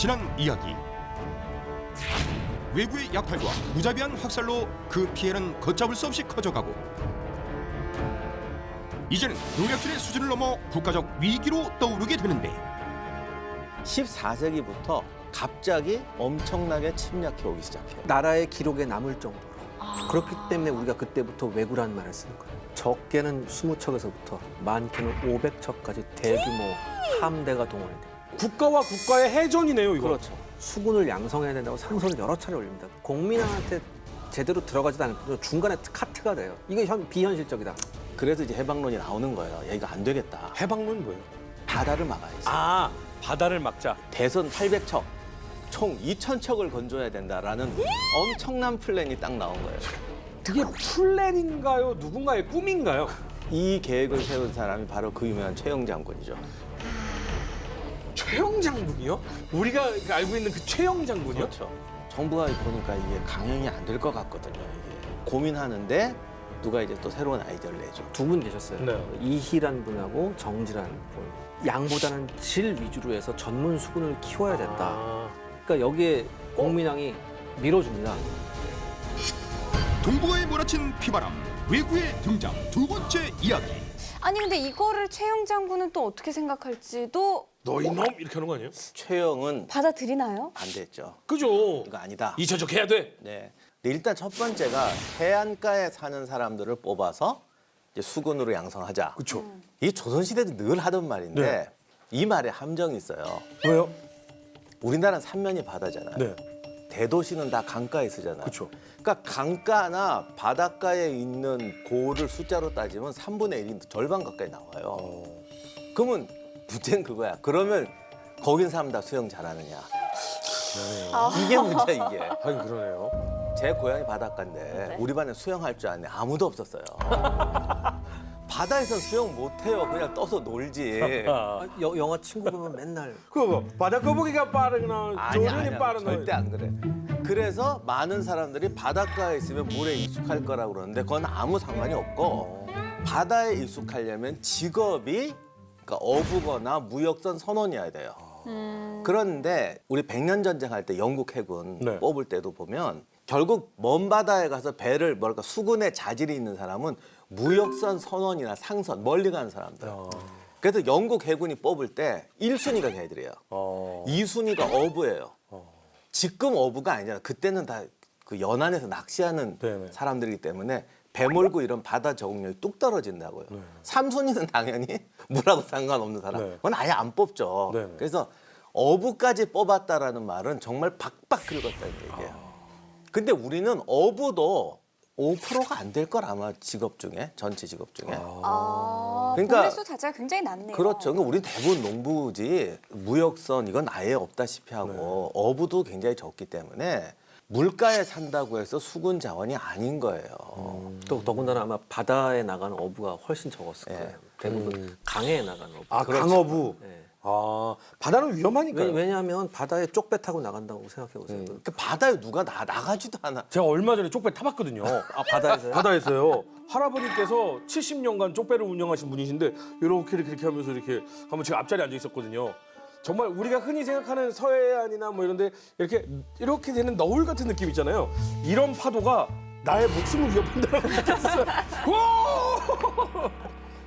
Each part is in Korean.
지난 이야기. 외구의 약탈과 무자비한 학살로 그 피해는 걷잡을 수 없이 커져가고 이제는 노략질의 수준을 넘어 국가적 위기로 떠오르게 되는데 14세기부터 갑자기 엄청나게 침략해 오기 시작해요. 나라의 기록에 남을 정도로. 그렇기 때문에 우리가 그때부터 왜구라는 말을 쓰는 거예요. 적게는 20척에서부터 많게는 500척까지 대규모 함대가 동원이 돼요. 국가와 국가의 해전이네요, 이거. 그렇죠. 수군을 양성해야 된다고 상소를 여러 차례 올립니다. 공민왕한테 제대로 들어가지도 않고 중간에 카트가 돼요. 이게 비현실적이다. 그래서 이제 해방론이 나오는 거예요. 야, 이거 안 되겠다. 해방론 뭐예요? 바다를 막아야지. 아, 바다를 막자. 대선 800척, 총 2000척을 건조해야 된다라는 엄청난 플랜이 딱 나온 거예요. 그게 플랜인가요? 누군가의 꿈인가요? 이 계획을 세운 사람이 바로 그 유명한 최영 장군이죠. 최영 장군이요? 우리가 알고 있는 그 최영 장군이요? 그렇죠. 정부가 보니까 이게 강행이 안 될 것 같거든요. 이게 고민하는데 누가 이제 또 새로운 아이디어를 내죠. 두 분 계셨어요. 네. 이희란 분하고 정지란 분. 양보다는 질 위주로 해서 전문 수군을 키워야 된다. 아, 그러니까 여기에 공민왕이 밀어줍니다. 동북아에 몰아친 피바람, 외구의 등장 두 번째 이야기. 아니 근데 이거를 최영 장군은 또 어떻게 생각할지도 너 이놈 이렇게 하는 거 아니에요? 최영은 받아들이나요? 반대했죠. 그죠? 이거 아니다. 이처적 해야 돼. 네. 근데 일단 첫 번째가 해안가에 사는 사람들을 뽑아서 이제 수군으로 양성하자. 그렇죠. 이 조선시대도 늘 하던 말인데 네. 이 말에 함정이 있어요. 왜요? 우리나라는 삼면이 바다잖아요. 네. 대도시는 다 강가에 쓰잖아요. 그렇죠. 그러니까 강가나 바닷가에 있는 고를 숫자로 따지면 3분의 1이 절반 가까이 나와요. 그러면 문제는 그거야. 그러면 거긴 사람 다 수영 잘하느냐. 이게 문제야, 이게. 하긴 그러네요. 제 고향이 바닷가인데 우리 반에 수영할 줄 아는 애 아무도 없었어요. 바다에서 수영 못해요. 그냥 떠서 놀지. 영화 친구 보면 맨날 그거 바다 거북이가 빠르거나 아니야, 조련이 아니야. 빠르나 절대 안 그래. 그래서 많은 사람들이 바닷가에 있으면 물에 익숙할 거라고 그러는데 그건 아무 상관이 없고 바다에 익숙하려면 직업이 그러니까 어부거나 무역선 선원이어야 돼요. 그런데 우리 백년 전쟁 할 때 영국 해군 네. 뽑을 때도 보면 결국 먼 바다에 가서 배를 뭐랄까 수군의 자질이 있는 사람은 무역선 선원이나 상선 멀리 가는 사람들. 그래서 영국 해군이 뽑을 때 1순위가 걔들이에요. 2순위가 어부예요. 지금 어부가 아니잖아. 그때는 다 그 연안에서 낚시하는 네네. 사람들이기 때문에 배 몰고 이런 바다 적응력이 뚝 떨어진다고요. 3순위는 당연히 물하고 상관없는 사람. 네. 그건 아예 안 뽑죠. 네네. 그래서 어부까지 뽑았다라는 말은 정말 박박 긁었다는 얘기예요. 근데 우리는 어부도 5%가 안 될 걸 아마 직업 중에 전체 직업 중에. 그러니까- 보내수 자체가 굉장히 낮네요. 그렇죠. 그러니까 우리 대부분 농부지 무역선 이건 아예 없다시피 하고 어부도 굉장히 적기 때문에 물가에 산다고 해서 수군 자원이 아닌 거예요. 또 더군다나 아마 바다에 나가는 어부가 훨씬 적었을 예. 거예요. 대부분 강에 나가는 어부. 아, 그렇죠. 강어부. 네. 아, 바다는 위험하니까요. 왜냐하면 바다에 쪽배 타고 나간다고 생각해 보세요. 그 바다에 누가 나가지도 않아. 제가 얼마 전에 쪽배 타봤거든요. 아 바다에서요? 바다에서요. 할아버님께서 70년간 쪽배를 운영하신 분이신데 이렇게 하면서 이렇게 한번 제가 앞자리에 앉아 있었거든요. 정말 우리가 흔히 생각하는 서해안이나 뭐 이런데 이렇게 되는 너울 같은 느낌 있잖아요. 이런 파도가 나의 목숨을 위협한다고 느꼈어요.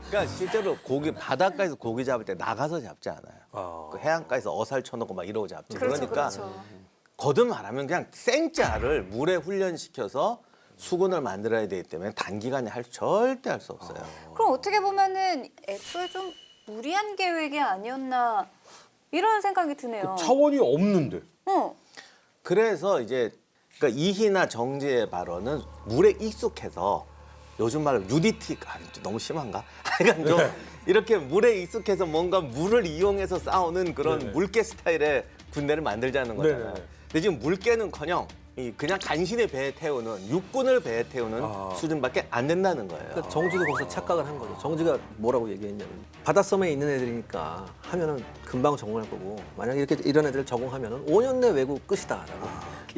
그러니까 실제로 고기 바닷가에서 고기 잡을 때 나가서 잡지 않아요. 아. 그 해안가에서 어살 쳐놓고 막 이러고 잡지. 그렇죠, 그러니까 그렇죠. 거듭 말하면 그냥 생짜를 물에 훈련시켜서 수군을 만들어야 되기 때문에 단기간에 절대 할 수 없어요. 그럼 어떻게 보면은 애초에 좀 무리한 계획이 아니었나 이런 생각이 드네요. 차원이 없는데. 그래서 이제 그러니까 이희나 정지의 발언은 물에 익숙해서 요즘 말로 뉴디티가 너무 심한가? 약간 좀 이렇게 물에 익숙해서 뭔가 물을 이용해서 싸우는 그런 네네. 물개 스타일의 군대를 만들자는 거잖아요. 네네. 근데 지금 물개는커녕 그냥 간신히 배에 태우는 육군을 배에 태우는 수준밖에 안 된다는 거예요. 그러니까 정지가 거기서 착각을 한 거죠. 정지가 뭐라고 얘기했냐면 바닷섬에 있는 애들이니까 하면은 금방 적응할 거고 만약에 이런 애들을 적응하면은 5년 내 외국 끝이다라고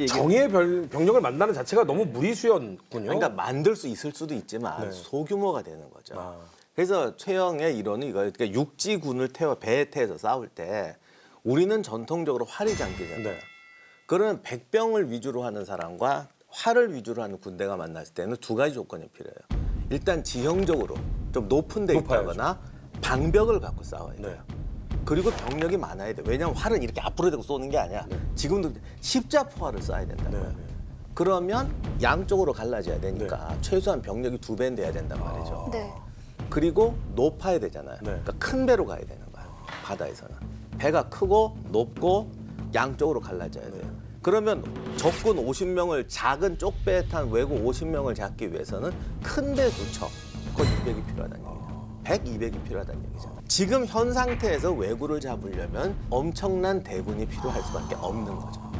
정예 병력을 만나는 자체가 너무 무리수였군요. 그러니까 만들 수 있을 수도 있지만 네. 소규모가 되는 거죠. 아. 그래서 최영의 이론은 이거예요. 그러니까 육지군을 배에 태워서 싸울 때 우리는 전통적으로 활이 장기잖아요. 네. 그러면 백병을 위주로 하는 사람과 활을 위주로 하는 군대가 만났을 때는 두 가지 조건이 필요해요. 일단 지형적으로 좀 높은 데 높아야죠. 있다거나 방벽을 갖고 싸워야 돼요. 네. 그리고 병력이 많아야 돼요. 왜냐하면 활은 이렇게 앞으로 대고 쏘는 게 아니야. 지금도 십자포화를 쏴야 된다는 네. 거예요. 그러면 양쪽으로 갈라져야 되니까 최소한 병력이 2배는 돼야 된단 말이죠. 네. 그리고 높아야 되잖아요. 네. 그러니까 큰 배로 가야 되는 거예요. 바다에서는. 배가 크고 높고 양쪽으로 갈라져야 돼요. 그러면 적군 50명을 작은 쪽배에 탄 왜구 50명을 잡기 위해서는 큰 배 두 척, 그거 200이 필요하다는 얘기죠. 100, 200이 필요하다는 얘기죠. 지금 현 상태에서 왜구를 잡으려면 엄청난 대군이 필요할 수밖에 없는 거죠.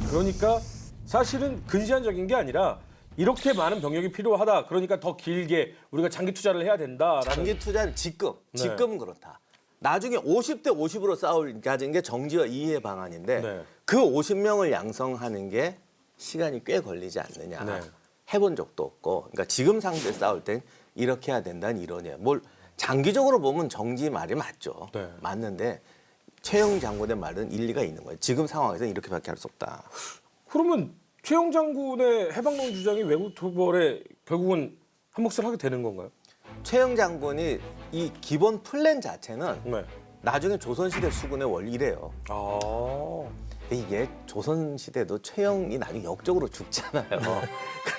그러니까 사실은 근시안적인 게 아니라 이렇게 많은 병력이 필요하다. 그러니까 더 길게 우리가 장기 투자를 해야 된다라는. 장기 투자는 지금은 네. 그렇다. 나중에 50대 50으로 싸울 가진 게 정지와 이해 방안인데 네. 그 50명을 양성하는 게 시간이 꽤 걸리지 않느냐. 네. 해본 적도 없고. 그러니까 지금 상대 싸울 땐 이렇게 해야 된다는 이론이에요. 뭘 장기적으로 보면 정지 말이 맞죠. 네. 맞는데 최영 장군의 말은 일리가 있는 거예요. 지금 상황에서는 이렇게밖에 할 수 없다. 그러면 최영 장군의 해방론 주장이 왜구 투벌에 결국은 한 몫을 하게 되는 건가요? 최영 장군이 이 기본 플랜 자체는 네. 나중에 조선시대 수군의 원리래요. 아. 이게 조선시대도 최영이 나중에 역적으로 죽잖아요.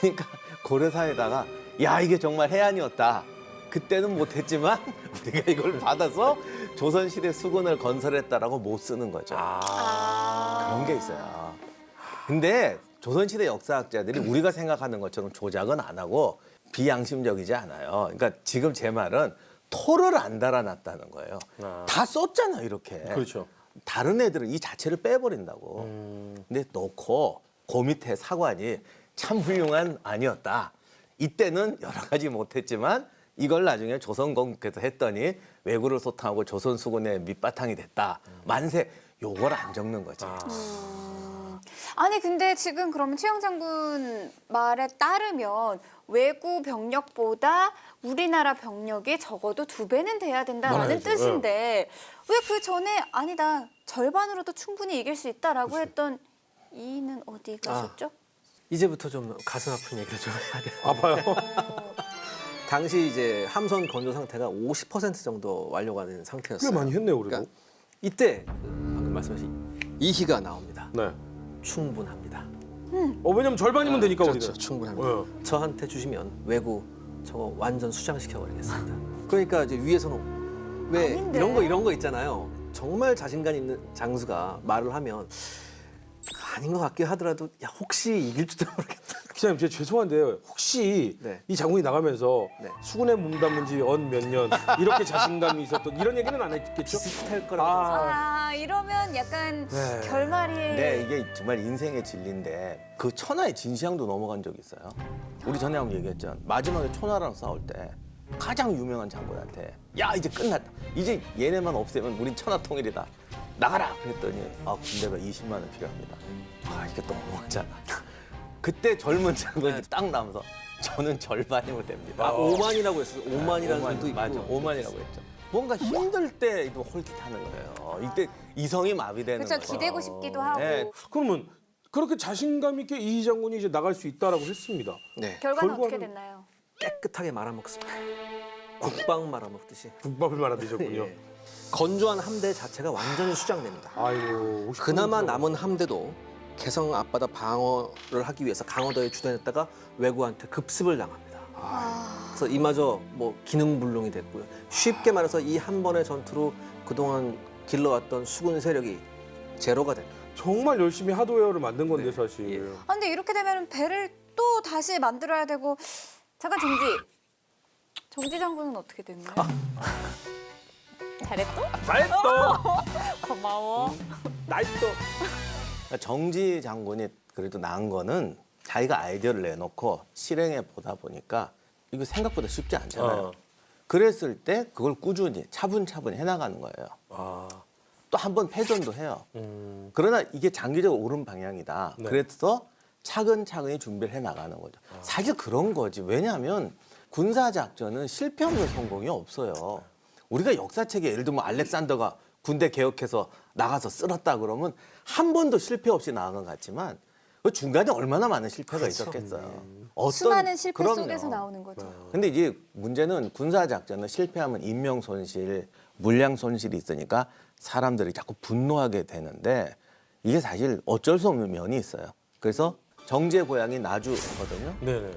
그러니까 고려사에다가 야 이게 정말 해안이었다. 그때는 못했지만 우리가 이걸 받아서 조선시대 수군을 건설했다라고 못 쓰는 거죠. 그런 게 있어요. 근데 조선시대 역사학자들이 우리가 생각하는 것처럼 조작은 안 하고 비양심적이지 않아요. 그러니까 지금 제 말은 토를 안 달아놨다는 거예요. 다 썼잖아요, 이렇게. 그렇죠. 다른 애들은 이 자체를 빼버린다고. 근데 놓고 그 밑에 사관이 참 훌륭한 아니었다. 이때는 여러 가지 못했지만 이걸 나중에 조선공께서 했더니 왜구를 소탕하고 조선 수군의 밑바탕이 됐다. 만세. 요걸 안 적는 거지. 아니 근데 지금 그러면 최영 장군 말에 따르면 외구 병력보다 우리나라 병력이 적어도 2배는 돼야 된다라는 많아야죠. 뜻인데 왜 그 전에 아니다 절반으로도 충분히 이길 수 있다라고 했던 이는 어디 가셨죠? 이제부터 좀 가슴 아픈 얘기를 좀 해야 돼요. 아파요. 당시 이제 함선 건조 상태가 50% 정도 완료가 된 꽤 상태였어요. 많이 했네요, 그래도. 그러니까 이때 방금 말씀하신 이희가 나옵니다. 네. 충분합니다. 왜냐면 절반이면 되니까 그렇죠, 우리가. 충분합니다. 저한테 주시면 외구 저거 완전 수장시켜 버리겠습니다. 그러니까 이제 위에서는 왜 아닌데. 이런 거 있잖아요. 정말 자신감 있는 장수가 말을 하면 아닌 것 같긴 하더라도 야 혹시 이길지도 모르겠다. 기자님, 제가 죄송한데 혹시 네. 이 장군이 나가면서 네. 수군에 몸담은 지 언 몇 년 이렇게 자신감이 있었던 이런 얘기는 안 했겠죠? 비슷할 거라고 아, 이러면 약간 네. 결말이 네, 이게 정말 인생의 진리인데 그 천하의 진시황도 넘어간 적이 있어요. 우리 전에 한번 얘기했죠. 마지막에 천하랑 싸울 때 가장 유명한 장군한테 야 이제 끝났다. 이제 얘네만 없애면 우린 천하 통일이다. 나가라. 그랬더니 아 군대가 20만 원 필요합니다. 아 이게 너무하잖아. 그때 젊은 장군이 딱 나면서 저는 절반이면 됩니다. 아, 5만이라고 했어요. 5만이라는 소리도 있고. 맞아, 5만이라고 했죠. 뭔가 힘들 때도 홀깃하는 거예요. 이때 이성이 마비되는 그렇죠 거죠. 기대고 싶기도 하고 네. 그러면 그렇게 자신감 있게 이 장군이 이제 나갈 수 있다라고 했습니다. 네. 결과는 결과는- 어떻게 됐나요? 깨끗하게 말아먹습니다. 국밥 말아먹듯이. 국밥을 말아드셨군요. 예. 건조한 함대 자체가 완전히 수장됩니다. 아이고. 50% 그나마 들어가. 남은 함대도 개성 앞바다 방어를 하기 위해서 강화도에 주둔했다가 왜구한테 급습을 당합니다. 그래서 이마저 뭐 기능불능이 됐고요. 쉽게 말해서 이 한 번의 전투로 그동안 길러왔던 수군 세력이 제로가 됩니다. 정말 열심히 하드웨어를 만든 건데 네. 사실. 예. 아, 근데 이렇게 되면 배를 또 다시 만들어야 되고 잠깐 정지 장군은 어떻게 됐나요? 잘했어? 잘했어. 고마워. 나이스. 그러니까 정지 장군이 그래도 나은 거는 자기가 아이디어를 내놓고 실행해 보다 보니까 이거 생각보다 쉽지 않잖아요. 그랬을 때 그걸 꾸준히 차분차분히 해나가는 거예요. 아. 또 한 번 패전도 해요. 그러나 이게 장기적으로 옳은 방향이다. 네. 그래서 차근차근히 준비를 해나가는 거죠. 사실 그런 거지. 왜냐하면 군사작전은 실패 없는 성공이 없어요. 우리가 역사책에 예를 들면 알렉산더가 군대 개혁해서 나가서 쓸었다 그러면 한 번도 실패 없이 나간 것 같지만 그 중간에 얼마나 많은 실패가 있었겠어요. 어떤- 수많은 실패 그럼요. 속에서 나오는 거죠. 근데 이제 문제는 군사작전은 실패하면 인명 손실, 물량 손실이 있으니까 사람들이 자꾸 분노하게 되는데 이게 사실 어쩔 수 없는 면이 있어요. 그래서 정제 고향이 나주거든요. 네네.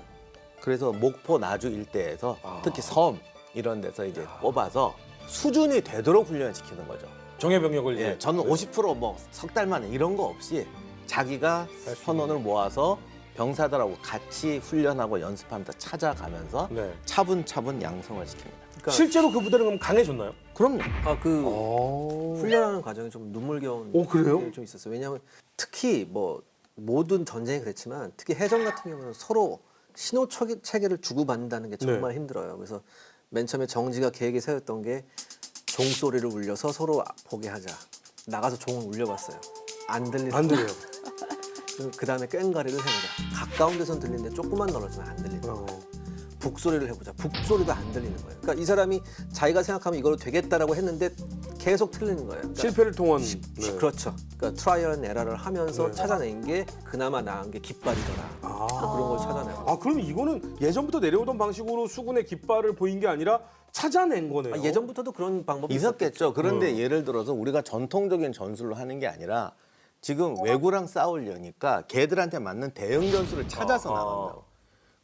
그래서 목포 나주 일대에서 특히 섬 이런 데서 이제 뽑아서 수준이 되도록 훈련시키는 거죠. 정예병력을 예, 저는 50%뭐 석 달 만에 이런 거 없이 자기가 선원을 모아서 병사들하고 같이 훈련하고 연습하면서 찾아가면서 네. 차분차분 양성을 시킵니다. 그러니까 실제로 그 부대는 그럼 강해졌나요? 그럼요. 그 오. 훈련하는 과정이 좀 눈물겨운 오, 그래요? 게 좀 있었어요. 왜냐하면 특히 뭐 모든 전쟁이 그렇지만 특히 해전 같은 경우는 서로 신호 체계를 주고받는다는 게 정말 힘들어요. 그래서 맨 처음에 정지가 계획에 세웠던 게 종소리를 울려서 서로 보게 하자. 나가서 종을 울려봤어요. 안 들리는 안 들려요. 그 다음에 꽹가리를 해보자. 가까운 데선 들리는데 조금만 넓어지면 안 들리는 거예요. 북소리를 해보자. 북소리도 안 들리는 거예요. 그러니까 이 사람이 자기가 생각하면 이걸로 되겠다라고 했는데 계속 틀리는 거예요. 그러니까 실패를 통한 그렇죠. 그러니까 트라이얼 앤 에러를 하면서 찾아낸 게 그나마 나은 게 깃발이더라. 그런 걸 찾아내고. 아, 그럼 이거는 예전부터 내려오던 방식으로 수군의 깃발을 보인 게 아니라 찾아낸 거네요. 예전부터도 그런 방법이 있었겠죠. 그런데 예를 들어서 우리가 전통적인 전술로 하는 게 아니라 지금 왜구랑 싸우려니까 걔들한테 맞는 대응 전술을 찾아서 나간다고.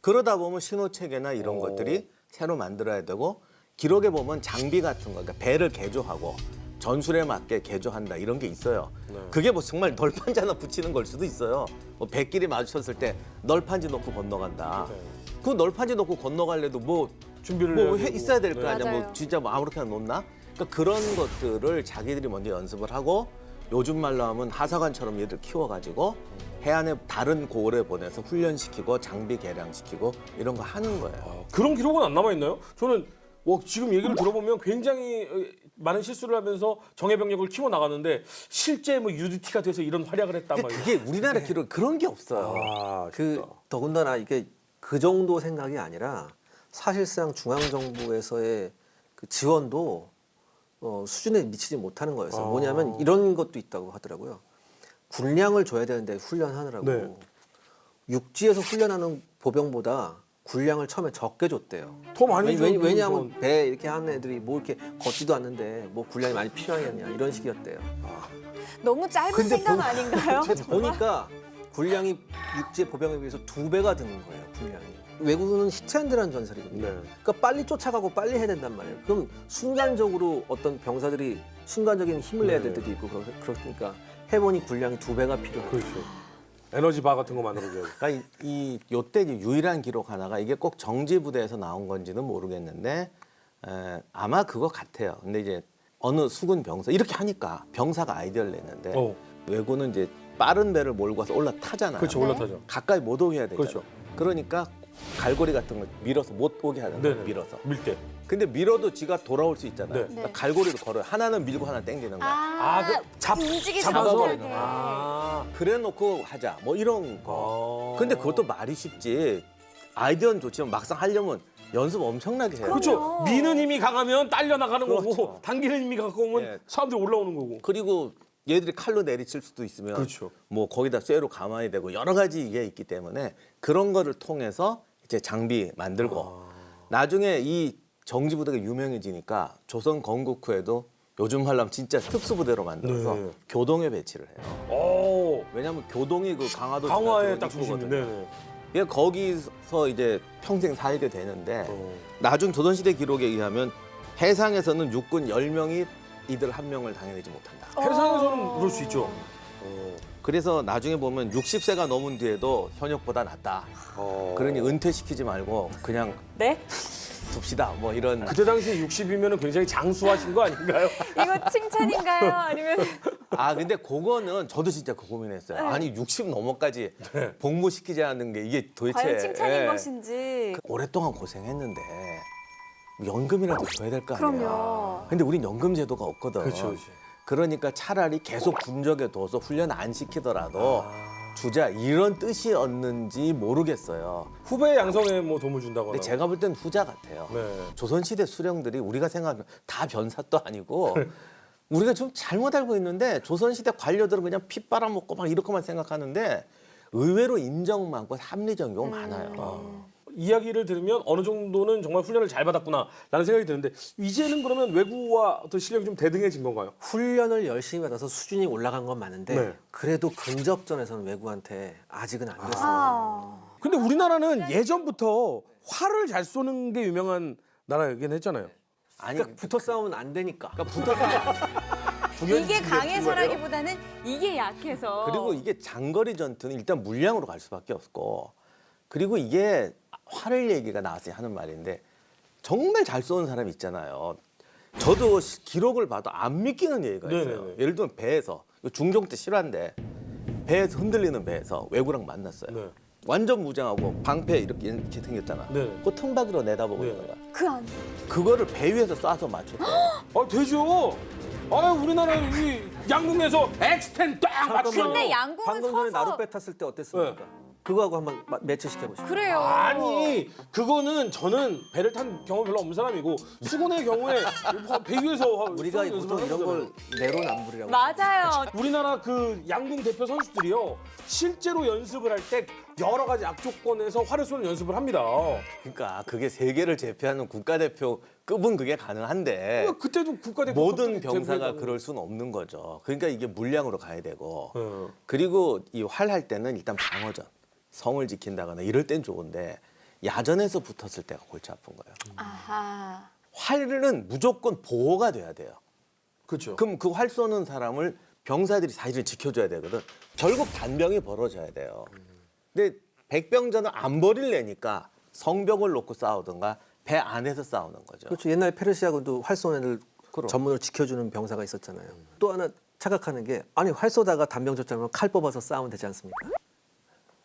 그러다 보면 신호 체계나 이런 것들이 새로 만들어야 되고 기록에 보면 장비 같은 거, 그러니까 배를 개조하고 전술에 맞게 개조한다 이런 게 있어요. 그게 뭐 정말 널판지 하나 붙이는 걸 수도 있어요. 뭐 배끼리 마주쳤을 때 널판지 놓고 건너간다. 그 널판지 놓고 건너갈래도 뭐 준비를 뭐 해야 되고. 있어야 될 거 네. 아니야. 맞아요. 뭐 진짜 뭐 아무렇게나 놓나? 그러니까 그런 것들을 자기들이 먼저 연습을 하고 요즘 말로 하면 하사관처럼 얘들 키워가지고 해안에 다른 고을에 보내서 훈련시키고 장비 개량시키고 이런 거 하는 거예요. 그런 기록은 안 남아 있나요? 저는 지금 얘기를 들어보면 굉장히 많은 실수를 하면서 정예병력을 키워 나갔는데 실제 뭐 UDT가 돼서 이런 활약을 했다 막. 근데 그게 우리나라 기록 그런 게 없어요. 그 더군다나 이게 그 정도 생각이 아니라 사실상 중앙정부에서의 그 지원도 수준에 미치지 못하는 거였어요. 뭐냐면 이런 것도 있다고 하더라고요. 군량을 줘야 되는데 훈련하느라고 네. 육지에서 훈련하는 보병보다 군량을 처음에 적게 줬대요. 더 많이 줬는데 왜냐하면 배 이렇게 하는 애들이 뭐 이렇게 걷지도 않는데 뭐 군량이 많이 필요하겠냐 이런 식이었대요. 너무 짧은 생각 아닌가요? 보니까 군량이 육지의 보병에 비해서 2배가 드는 거예요. 군량이. 외국은 히트앤드라는 전설이거든요. 네. 그러니까 빨리 쫓아가고 빨리 해야 된단 말이에요. 그럼 순간적으로 어떤 병사들이 순간적인 힘을 내야 될 때도 있고 그러니까 해보니 군량이 2배가 필요해요. 그렇죠. 에너지 바 같은 거 만들어줘야 돼. 그러니까 요때 유일한 기록 하나가 이게 꼭 정지 부대에서 나온 건지는 모르겠는데 아마 그거 같아요. 근데 이제 어느 수군 병사 이렇게 하니까 병사가 아이디어를 냈는데 왜구는 이제 빠른 배를 몰고 와서 올라타잖아요. 그렇죠, 올라타죠. 가까이 못 오게 해야 되잖아요. 그렇죠. 그러니까 갈고리 같은 걸 밀어서 못 오게 하는 거예요. 네네. 밀어서. 밀 때. 근데 밀어도 지가 돌아올 수 있잖아요. 네. 그러니까 갈고리로 걸어요. 하나는 밀고 하나 당기는 거야. 움직이지 잡아서 못하게. 그래 놓고 하자. 뭐 이런 거. 근데 그것도 말이 쉽지. 아이디어는 좋지만 막상 하려면 연습 엄청나게 해요. 그렇죠. 미는 힘이 강하면 딸려 나가는 거고 그렇죠. 당기는 힘이 강하면 예. 사람들이 올라오는 거고. 그리고 얘들이 칼로 내리칠 수도 있으면 그렇죠. 뭐 거기다 쇠로 감아야 되고 여러 가지 이게 있기 때문에 그런 거를 통해서 이제 장비 만들고 나중에 이 정지부대가 유명해지니까 조선 건국 후에도 요즘 말하면 진짜 특수부대로 만들어서 네. 교동에 배치를 해요. 왜냐하면 교동이 그 강화도 강화에 지나치고 딱 중심인데. 입구거든요. 얘 거기서 이제 평생 살게 되는데 나중 조선시대 기록에 의하면 해상에서는 육군 10명이 이들 한 명을 당해내지 못한다. 해상에서는 그럴 수 있죠. 그래서 나중에 보면 60세가 넘은 뒤에도 현역보다 낫다. 그러니 은퇴시키지 말고 그냥 네? 둡시다. 뭐 이런. 그때 당시에 60이면 굉장히 장수하신 거 아닌가요? 이거 칭찬인가요? 아니면 아 근데 그거는 저도 진짜 그 고민했어요. 아니 60 넘어까지 복무시키자는 게 이게 도대체 과연 칭찬인 예. 것인지. 오랫동안 고생했는데 연금이라도 줘야 될 거 아니야. 그럼요. 근데 우린 연금 제도가 없거든. 그렇죠, 그렇죠. 그러니까 차라리 계속 군적에 둬서 훈련 안 시키더라도 주자 이런 뜻이었는지 모르겠어요. 후배 양성에 뭐 도움을 준다거나. 근데 제가 볼 땐 후자 같아요. 네. 조선시대 수령들이 우리가 생각하면 다 변사도 아니고 우리가 좀 잘못 알고 있는데 조선시대 관료들은 그냥 피 빨아먹고 막 이렇게만 생각하는데 의외로 인정 많고 합리적인 경우 많아요. 이야기를 들으면 어느 정도는 정말 훈련을 잘 받았구나라는 생각이 드는데 이제는 그러면 외국과 어떤 실력이 좀 대등해진 건가요? 훈련을 열심히 받아서 수준이 올라간 건 맞는데 네. 그래도 근접전에서는 외국한테 아직은 안 됐어요. 아. 근데 우리나라는 예전부터 활을 잘 쏘는 게 유명한 나라이긴 했잖아요. 아니 그러니까 붙어 싸우면 안 되니까. 이게 강해서라기보다는 이게 약해서. 그리고 이게 장거리 전투는 일단 물량으로 갈 수밖에 없고 그리고 이게 활을 얘기가 나와서 하는 말인데 정말 잘 쏘는 사람이 있잖아요. 저도 기록을 봐도 안 믿기는 얘기가 있어요. 네네네. 예를 들면 배에서 이거 중종 때 실화인데 배에서 흔들리는 배에서 외구랑 만났어요. 네. 완전 무장하고 방패 이렇게 생겼잖아. 네. 그 틈바귀로 내다보고 네. 있는 거야. 그 안. 그거를 배 위에서 쏴서 맞췄대. 아 되죠. 아 우리나라 이 양궁에서 엑스텐 딱 맞추면. 근데 양궁은 방금 전에 서서 나룻배 탔을 때 어땠습니까? 그거하고 한번 매치시켜 보시죠. 그래요. 아니 그거는 저는 배를 탄 경험 별로 없는 사람이고 수군의 경우에 배 위에서 우리가 쏘는 보통 연습을 이런 걸 하거든요. 내로남불이라고. 맞아요. 우리나라 그 양궁 대표 선수들이요 실제로 연습을 할 때 여러 가지 악조건에서 활을 쏘는 연습을 합니다. 그러니까 그게 세계를 제패하는 국가대표급은 그게 가능한데 그때도 국가대표 모든 병사가 그럴 수는 없는 거죠. 그러니까 이게 물량으로 가야 되고 그리고 이 활 할 때는 일단 방어전, 성을 지킨다거나 이럴 땐 좋은데 야전에서 붙었을 때가 골치 아픈 거예요. 아하. 활은 무조건 보호가 돼야 돼요. 그렇죠. 그럼 그 활 쏘는 사람을 병사들이 사실은 지켜줘야 되거든. 결국 단병이 벌어져야 돼요. 근데 백병전은 안 버릴래니까 성벽을 놓고 싸우든가 배 안에서 싸우는 거죠. 그렇죠. 옛날 페르시아군도 활 쏘는 애들 그럼. 전문으로 지켜주는 병사가 있었잖아요. 또 하나 착각하는 게 아니 활 쏘다가 단병 졌자면 칼 뽑아서 싸우면 되지 않습니까?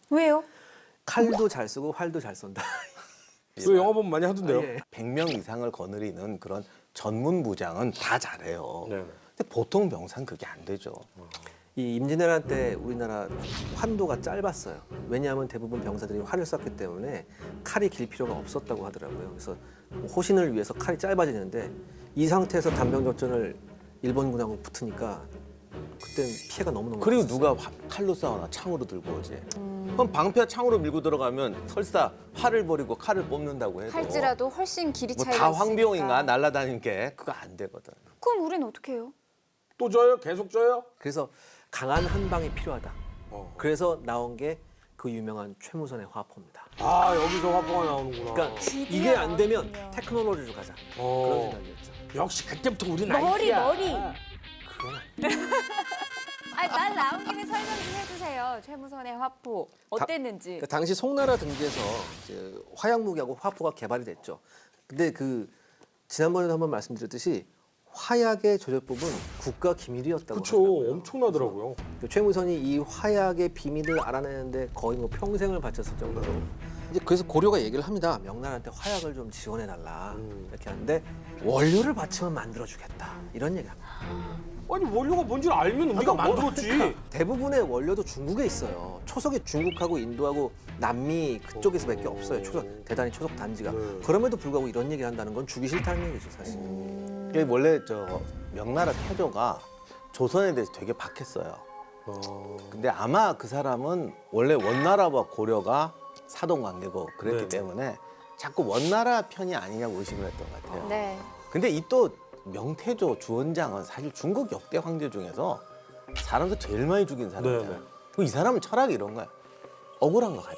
왜요? 칼도 잘 쓰고 활도 잘 쏜다. 그 영화 보면 많이 하던데요. 예. 100명 이상을 거느리는 그런 전문 부장은 다 잘해요. 네. 근데 보통 병사는 그게 안 되죠. 이 임진왜란 때 우리나라 환도가 짧았어요. 왜냐하면 대부분 병사들이 활을 쐈기 때문에 칼이 길 필요가 없었다고 하더라고요. 그래서 호신을 위해서 칼이 짧아지는데 이 상태에서 단병전을 일본군하고 붙으니까 그때 피해가 너무너무 그리고 컸어요. 누가 칼로 싸우나 창으로 들고 오지. 그럼 방패 창으로 밀고 들어가면 설사 활을 버리고 칼을 뽑는다고 해도 할지라도 훨씬 길이 차이가 뭐다 있으니까. 황비용인가 날아다니는 게 그거 안 되거든. 그럼 우린 어떻게 해요? 또 져요? 계속 져요? 그래서 강한 한 방이 필요하다. 어. 그래서 나온 게 그 유명한 최무선의 화포입니다. 아 여기서 화보가 나오는구나. 그러니까 드디어 이게 안 되면 나오는군요. 테크놀로지로 가자. 어. 그런 생각이었죠. 역시 그때부터 우리 머리 나이야. 머리. 그건 아니 날 나온 김에 설명 좀 해주세요. 최무선의 화포 어땠는지. 그러니까 당시 송나라 등지에서 이제 화약무기하고 화포가 개발이 됐죠. 근데 그 지난번에도 한번 말씀드렸듯이 화약의 조절법은 국가 기밀이었다고 그렇죠. 하더라고요. 엄청나더라고요. 그 최무선이 이 화약의 비밀을 알아내는데 거의 뭐 평생을 바쳤을 정도로 이제 그래서 고려가 얘기를 합니다. 명나라한테 화약을 좀 지원해 달라 이렇게 하는데 원료를 바치면 만들어 주겠다 이런 얘기합니다. 아니 원료가 뭔지 알면 우리가 만들었지. 대부분의 원료도 중국에 있어요. 초석이 중국하고 인도하고 남미 그쪽에서밖에 없어요. 초석 대단히 초석 단지가. 네. 그럼에도 불구하고 이런 얘기를 한다는 건 주기 싫다는 얘기죠, 사실. 이게 원래 저 명나라 태조가 조선에 대해서 되게 박했어요. 근데 아마 그 사람은 원래 원나라와 고려가 사돈 관계고 그랬기 네. 때문에 자꾸 원나라 편이 아니냐고 의심을 했던 것 같아요. 네. 근데 이 또 명태조 주원장은 사실 중국 역대 황제 중에서 사람도 제일 많이 죽인 사람이야. 네, 네. 그리고 이 사람은 철학이 이런 거야. 억울한 것 같아.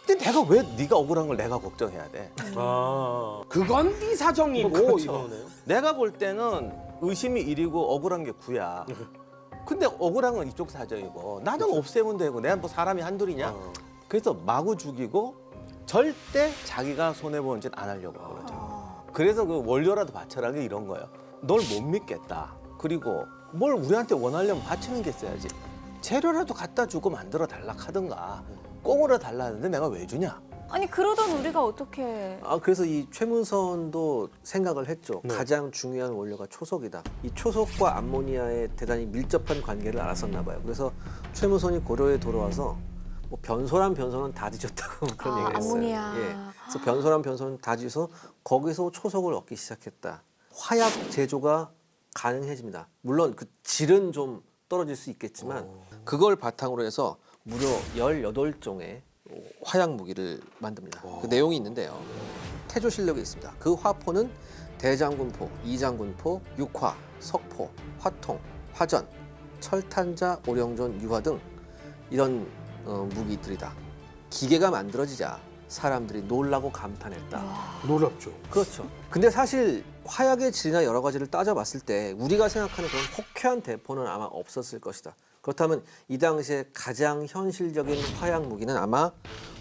근데 내가 왜 네가 억울한 걸 내가 걱정해야 돼? 아 그건 네 사정이고 그렇죠. 이거네요. 내가 볼 때는 의심이 1이고 억울한 게 9야. 근데 억울한 건 이쪽 사정이고 나는 없애면 되고 내가 뭐 사람이 한둘이냐? 그래서 마구 죽이고 절대 자기가 손해보는 짓 안 하려고 그러죠. 그래서 그 원료라도 바쳐라 게 이런 거예요. 널 못 믿겠다. 그리고 뭘 우리한테 원하려면 바치는 게 있어야지. 재료라도 갖다 주고 만들어 달라 하든가 꽁으로 달라 하는데 내가 왜 주냐? 아니 그러던 우리가 어떻게? 아, 그래서 이 최문선도 생각을 했죠. 네. 가장 중요한 원료가 초석이다. 이 초석과 암모니아의 대단히 밀접한 관계를 알았었나 봐요. 그래서 최문선이 고려에 돌아와서 뭐 변소란 변소는 다 뒤졌다고 그런 얘기를 했어요. 아모니아. 예. 그래서 변소란 변소는 다 뒤져서 거기서 초석을 얻기 시작했다. 화약 제조가 가능해집니다. 물론 그 질은 좀 떨어질 수 있겠지만 그걸 바탕으로 해서 무려 18종의 화약 무기를 만듭니다. 그 내용이 있는데요. 태조 실록에 있습니다. 그 화포는 대장군포, 이장군포, 육화, 석포, 화통, 화전, 철탄자, 오령존, 유화 등 이런 무기들이다. 기계가 만들어지자 사람들이 놀라고 감탄했다. 놀랍죠. 그렇죠. 근데 사실 화약의 질이나 여러 가지를 따져봤을 때 우리가 생각하는 그런 호쾌한 대포는 아마 없었을 것이다. 그렇다면 이 당시에 가장 현실적인 화약 무기는 아마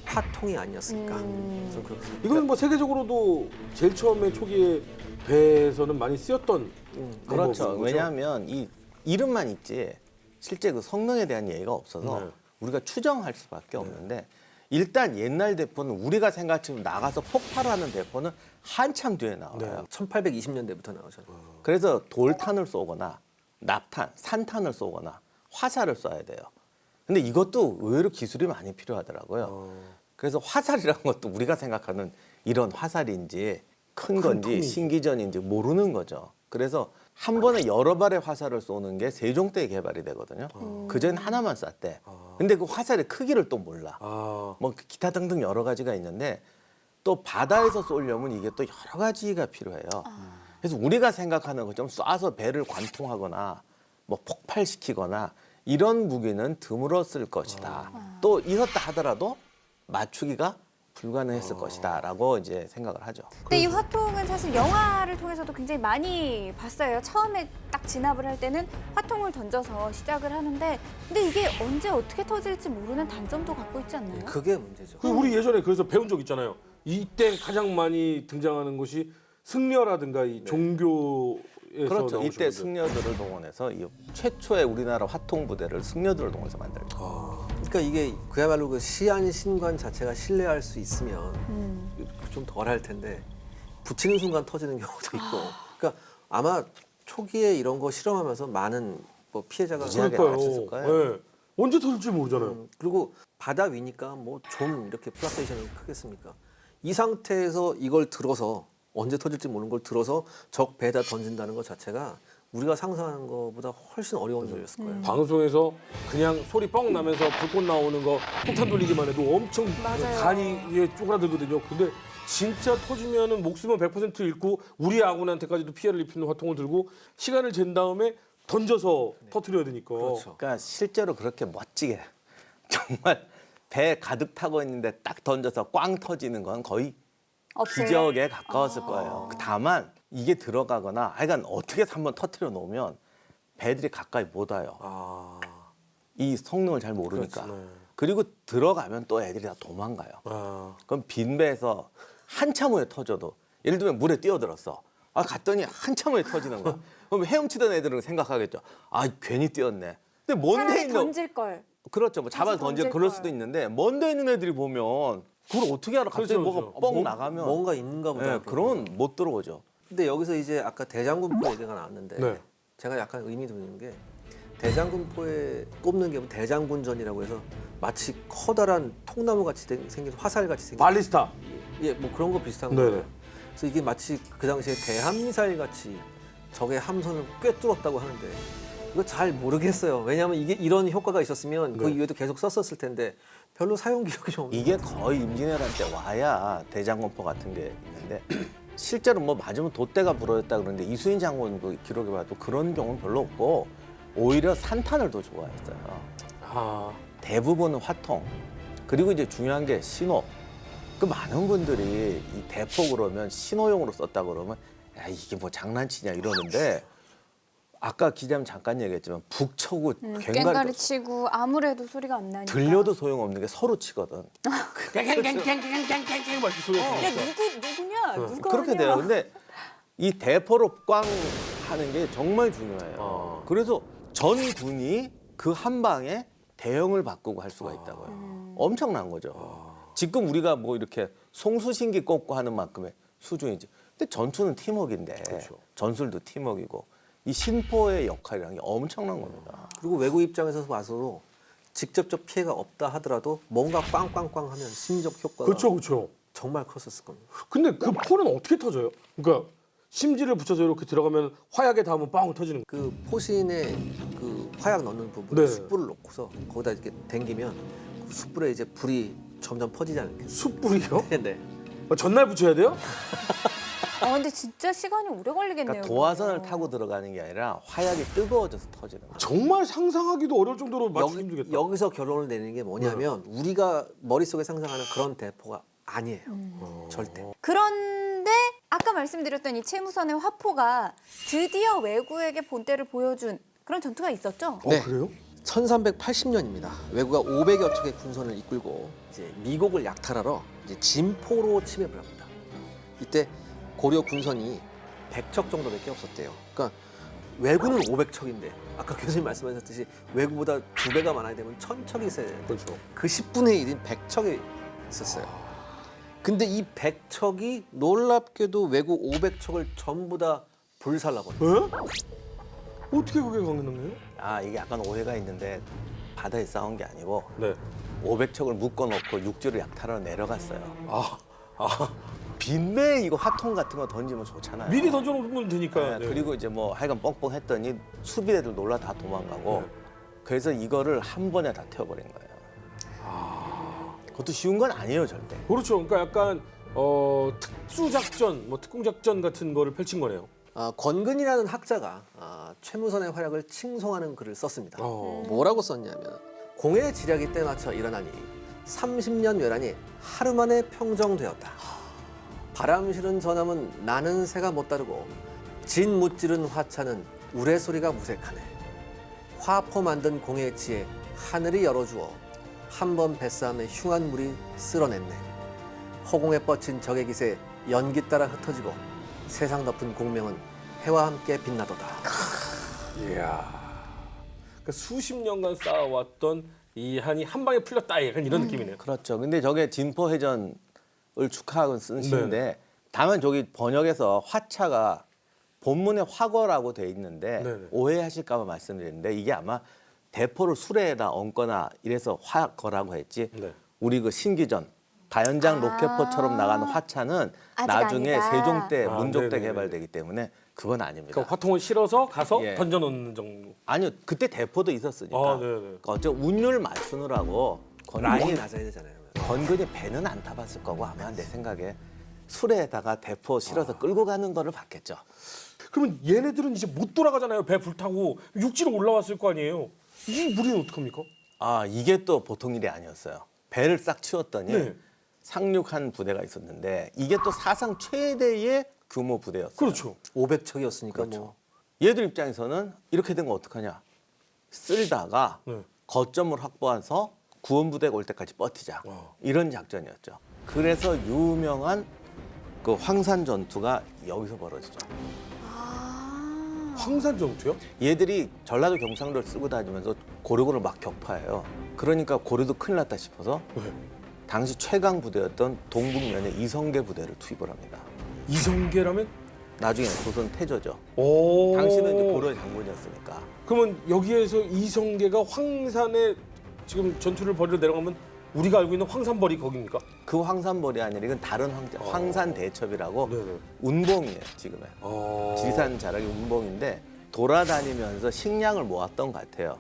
화통이 아니었을까. 저는 그렇게 생각합니다. 이건 뭐 세계적으로도 제일 처음에 초기에 배에서는 많이 쓰였던 그렇죠. 방법인 거죠? 왜냐하면 이 이름만 있지 실제 그 성능에 대한 얘기가 없어서 네. 우리가 추정할 수밖에 없는데 일단 옛날 대포는 우리가 생각처럼 나가서 폭발하는 대포는 한참 뒤에 나와요. 네. 1820년대부터 나오잖아요. 그래서 돌탄을 쏘거나 납탄, 산탄을 쏘거나 화살을 쏴야 돼요. 근데 이것도 의외로 기술이 많이 필요하더라고요. 그래서 화살이라는 것도 우리가 생각하는 이런 화살인지 큰 건지 통이지. 신기전인지 모르는 거죠. 그래서 한 번에 여러 발의 화살을 쏘는 게 세종 때 개발이 되거든요. 그전 하나만 쐈대. 근데 그 화살의 크기를 또 몰라. 아, 뭐 기타 등등 여러 가지가 있는데 또 바다에서 쏘려면 이게 또 여러 가지가 필요해요. 그래서 우리가 생각하는 것처럼 쏴서 배를 관통하거나 뭐 폭발시키거나 이런 무기는 드물었을 것이다. 또 있었다 하더라도 맞추기가 불가능했을 것이다라고 이제 생각을 하죠. 근데 이 화통은 사실 영화를 통해서도 굉장히 많이 봤어요. 처음에 딱 진압을 할 때는 화통을 던져서 시작을 하는데 근데 이게 언제 어떻게 터질지 모르는 단점도 갖고 있지 않나요? 그게 문제죠. 그 우리 예전에 그래서 배운 적 있잖아요. 이때 가장 많이 등장하는 것이 승려라든가 이 종교에서 그렇죠. 나오신 이때 분들. 승려들을 동원해서 이 최초의 우리나라 화통 부대를 승려들을 동원해서 만들죠. 그러니까 이게 그야말로 그 시안 신관 자체가 신뢰할 수 있으면 좀 덜 할 텐데 붙이는 순간 터지는 경우도 있고. 그러니까 아마 초기에 이런 거 실험하면서 많은 뭐 피해자가 무지하게 그러니까요. 알았을 거예요. 네. 언제 터질지 모르잖아요. 그리고 바다 위니까 뭐 좀 이렇게 플라테이션이 크겠습니까? 이 상태에서 이걸 들어서 언제 터질지 모르는 걸 들어서 적 배에다 던진다는 것 자체가 우리가 상상하는 것보다 훨씬 어려운 일이었을 거예요. 방송에서 그냥 소리 뻥 나면서 불꽃 나오는 거 폭탄 돌리기만 해도 엄청 맞아요. 간이 위에 쪼그라들거든요. 근데 진짜 터지면은 목숨은 100% 잃고 우리 아군한테까지도 피해를 입히는 화통을 들고 시간을 잰 다음에 던져서 터뜨려야 되니까. 그렇죠. 그러니까 실제로 그렇게 멋지게 정말 배 가득 타고 있는데 딱 던져서 꽝 터지는 건 거의 없어요? 기적에 가까웠을 거예요. 다만 이게 들어가거나 하여간 어떻게 해서 한번 터뜨려 놓으면 배들이 가까이 못 와요. 아, 이 성능을 잘 모르니까. 그렇지, 네. 그리고 들어가면 또 애들이 다 도망가요. 아, 그럼 빈 배에서 한참 후에 터져도 예를 들면 물에 뛰어들었어. 아 갔더니 한참 후에 터지는 거야. 그럼 헤엄치던 애들은 생각하겠죠. 아 괜히 뛰었네. 근데 먼 데 차라리 있는 던질 걸. 그렇죠. 뭐 잡아 다시 던질 던질 그럴 걸. 수도 있는데 먼 데 있는 애들이 보면 그걸 어떻게 알아? 갑자기 그렇죠, 뭐가 그렇죠. 뻥 뭐- 나가면 뭔가 있는가 보다. 예, 그러면 못 들어오죠. 근데 여기서 이제 아까 대장군포 얘기가 나왔는데 네. 제가 약간 의미 두는 게 대장군포에 꼽는 게 대장군전이라고 해서 마치 커다란 통나무 같이 생긴 화살 같이 생긴 발리스타. 예, 뭐 그런 거 비슷한 네네. 거예요. 그래서 이게 마치 그 당시에 대함미사일 같이 적의 함선을 꿰뚫었다고 하는데 이거 잘 모르겠어요. 왜냐하면 이게 이런 효과가 있었으면 그 네. 이후에도 계속 썼었을 텐데 별로 사용 기록이 좀 없는 이게 거의 임진왜란 때 와야 대장군포 같은 게 있는데 실제로 뭐 맞으면 돛대가 부러졌다 그러는데 이수인 장군 그 기록에 봐도 그런 경우는 별로 없고 오히려 산탄을 더 좋아했어요. 아, 대부분은 화통 그리고 이제 중요한 게 신호. 그 많은 분들이 이 대포 그러면 신호용으로 썼다 그러면 야 이게 뭐 장난치냐 이러는데 아까 기자님 잠깐 얘기했지만 북쳐고 꽹가리 꽹가리 치고 아무래도 소리가 안 나니까. 들려도 소용없는 게 서로 치거든. 땡땡땡땡땡땡땡 막 이렇게 소리가 야 나니까. 누구냐? 누가 그렇게 하냐? 돼요. 근데 이 대포로 꽝 하는 게 정말 중요해요. 그래서 전 군이 그 한 방에 대형을 바꾸고 할 수가 있다고요. 엄청난 거죠. 지금 우리가 뭐 이렇게 송수신기 꽂고 하는 만큼의 수준이지. 근데 전투는 팀워크인데 그렇죠. 전술도 팀워크이고 이 신포의 역할이라는 게 엄청난 겁니다. 그리고 외국 입장에서 봐서도 직접적 피해가 없다 하더라도 뭔가 꽝꽝꽝 하면 심적 효과가 그렇죠, 그렇죠. 정말 컸었을 겁니다. 근데 그 포는 어떻게 터져요? 그러니까 심지를 붙여서 이렇게 들어가면 화약에 닿으면 빵 터지는 거. 그 포신에 그 화약 넣는 부분에 네. 숯불을 놓고서 거기다 이렇게 당기면 그 숯불에 이제 불이 점점 퍼지지 않겠어요? 숯불이요? 네. 전날 붙여야 돼요? 근데 진짜 시간이 오래 걸리겠네요. 그러니까 도화선을 그거. 타고 들어가는 게 아니라 화약이 뜨거워져서 터지는 거예요. 정말 상상하기도 어려울 정도로 맞추기 힘들겠다. 여기서 결론을 내는 게 뭐냐면 우리가 머릿속에 상상하는 그런 대포가 아니에요. 절대. 그런데 아까 말씀드렸던 이 채무선의 화포가 드디어 왜구에게 본때를 보여준 그런 전투가 있었죠? 네. 그래요? 1380년입니다. 왜구가 500여 척의 군선을 이끌고 이제 미국을 약탈하러 이제 진포로 침입을 합니다. 이때 고려 군선이 100척 정도밖에 없었대요. 그러니까 왜구는 500척인데 아까 교수님 말씀하셨듯이 왜구보다 2배가 많아야 되면 1000척이 있어야 되는데 그렇죠. 그 10분의 1인 100척이 있었어요. 근데 이 100척이 놀랍게도 왜구 500척을 전부 다 불살라버려요. 에? 어떻게 그게 가능해요? 아 이게 약간 오해가 있는데 바다에 싸운 게 아니고 네. 500척을 묶어놓고 육지로 약탈하러 내려갔어요. 아, 빈매에 이거 화통 같은 거 던지면 좋잖아요. 미리 던져놓으면 되니까. 네, 그리고 이제 뭐 하여간 뻥뻥했더니 수비대들 놀라 다 도망가고 네. 그래서 이거를 한 번에 다 태워버린 거예요. 그것도 쉬운 건 아니에요 절대. 그렇죠. 그러니까 약간 특수작전, 뭐 특공작전 같은 거를 펼친 거네요. 권근이라는 학자가 최무선의 활약을 칭송하는 글을 썼습니다. 뭐라고 썼냐면 공의 지략이 때맞춰 일어나니 30년 외란이 하루 만에 평정되었다. 바람 실은 전함은 나는 새가 못 다르고 진 무찌른 화차는 우레소리가 무색하네. 화포 만든 공의 지혜 하늘이 열어주어 한 번 뱃싸움에 흉한 물이 쓸어냈네. 허공에 뻗친 적의 기세 연기 따라 흩어지고 세상 덮은 공명은 해와 함께 빛나도다. 이야. 그러니까 수십 년간 쌓아왔던 이 한이 한 방에 풀렸다. 약간 이런 느낌이네요. 그렇죠. 근데 저게 진포해전을 축하하고 쓴 네. 시인데 다만 저기 번역에서 화차가 본문에 화거라고 돼 있는데 네네. 오해하실까 봐 말씀드리는데 이게 아마 대포를 수레에다 얹거나 이래서 화거라고 했지 네. 우리 그 신기전 가연장 로켓포처럼 나가는 화차는 아직 나중에 아니다. 세종 때 아, 문족 때 네네네. 개발되기 때문에 그건 아닙니다. 그러니까 화통을 실어서 가서 예. 던져놓는 정도. 아니요 그때 대포도 있었으니까 아, 네네. 그러니까 어쩌 운율 맞추느라고 라인이 낮아야 되잖아요. 건근이 배는 안 타봤을 거고 아마 내 생각에 수레에다가 대포 실어서 끌고 가는 거를 봤겠죠. 그러면 얘네들은 이제 못 돌아가잖아요. 배 불타고 육지로 올라왔을 거 아니에요. 이 무리는 어떡합니까? 아 이게 또 보통 일이 아니었어요. 배를 싹 치웠더니 네. 상륙한 부대가 있었는데 이게 또 사상 최대의 규모 부대였어요. 그렇죠. 500척이었으니까 그렇죠. 뭐 얘들 입장에서는 이렇게 된 거 어떡하냐. 쓸다가 네. 거점을 확보해서 구원부대가 올 때까지 버티자. 이런 작전이었죠. 그래서 유명한 그 황산 전투가 여기서 벌어지죠. 황산 전투요? 얘들이 전라도 경상도를 쓰고 다니면서 고려군을 막 격파해요. 그러니까 고려도 큰일 났다 싶어서 네. 당시 최강 부대였던 동북면에 이성계 부대를 투입을 합니다. 이성계라면? 나중에 조선 태조죠. 오. 당시는 이제 고려 장군이었으니까. 그러면 여기에서 이성계가 황산에 지금 전투를 벌이러 내려가면 우리가 알고 있는 황산벌이 거기입니까? 그 황산벌이 아니라 이건 다른 황산 대첩이라고 네네. 운봉이에요 지금의. 지리산 자락이 운봉인데 돌아다니면서 식량을 모았던 것 같아요.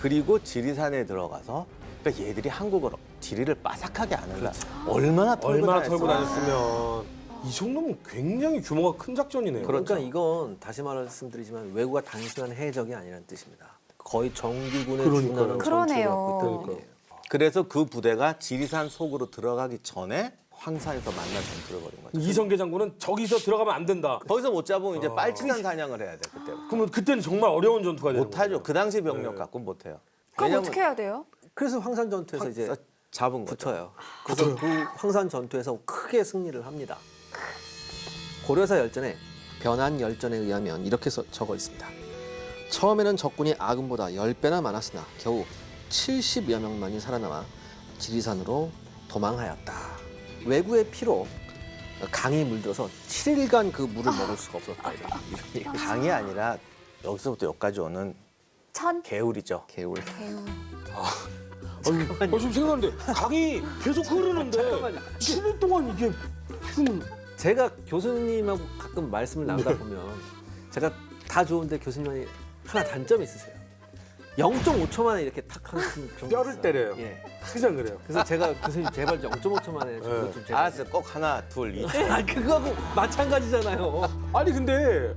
그리고 지리산에 들어가서 그러니까 얘들이 한국어로 지리를 빠삭하게 아는가. 얼마나 털고 얼마나 다녔어요. 털고 다녔으면 이 정도면 굉장히 규모가 큰 작전이네요. 그러니까 이건 다시 말씀드리지만 왜구가 단순한 해적이 아니라는 뜻입니다. 거의 정규군에 그러니까요. 준하는 전투를 그러네요. 갖고 있다는 그러니까요. 얘기예요. 그래서 그 부대가 지리산 속으로 들어가기 전에 황산에서 만나 전투를 벌인 거죠. 이성계 장군은 저기서 들어가면 안 된다. 거기서 못 잡으면 이제 빨치산 사냥을 해야 돼 그때. 그러면 그때는 정말 어려운 전투가 되는 못하죠. 거예요. 그 당시 병력 네. 갖고 못해요. 그럼 왜냐면 어떻게 해야 돼요? 그래서 황산 전투에서 이제 잡은 거죠. 붙어요. 그래서 그 황산 전투에서 크게 승리를 합니다. 고려사 열전에 변한 열전에 의하면 이렇게 적어 있습니다. 처음에는 적군이 아금보다 10배나 많았으나 겨우 70여 명만이 살아남아 지리산으로 도망하였다. 왜구의 피로 강이 물들어서 7일간 그 물을 먹을 수가 없었다. 이런 얘기. 강이 아니라 여기서부터 여기까지 오는 천 개울이죠. 개울. 개운. 지금 생각하는데 강이 계속 흐르는데 7일 동안 이게 흐르는 제가 교수님하고 가끔 말씀을 나누다 보면 제가 다 좋은데 교수님이 하나 단점이 있으세요. 0.5초 만에 이렇게 탁 하는 경우가 뼈를 있어요. 때려요. 예. 항상 그래요. 그래서 제가 교수님 제발 0.5초 만에 저거 좀 제가 알았어, 꼭 하나, 둘, 이. 아 그거하고 마찬가지잖아요. 아니 근데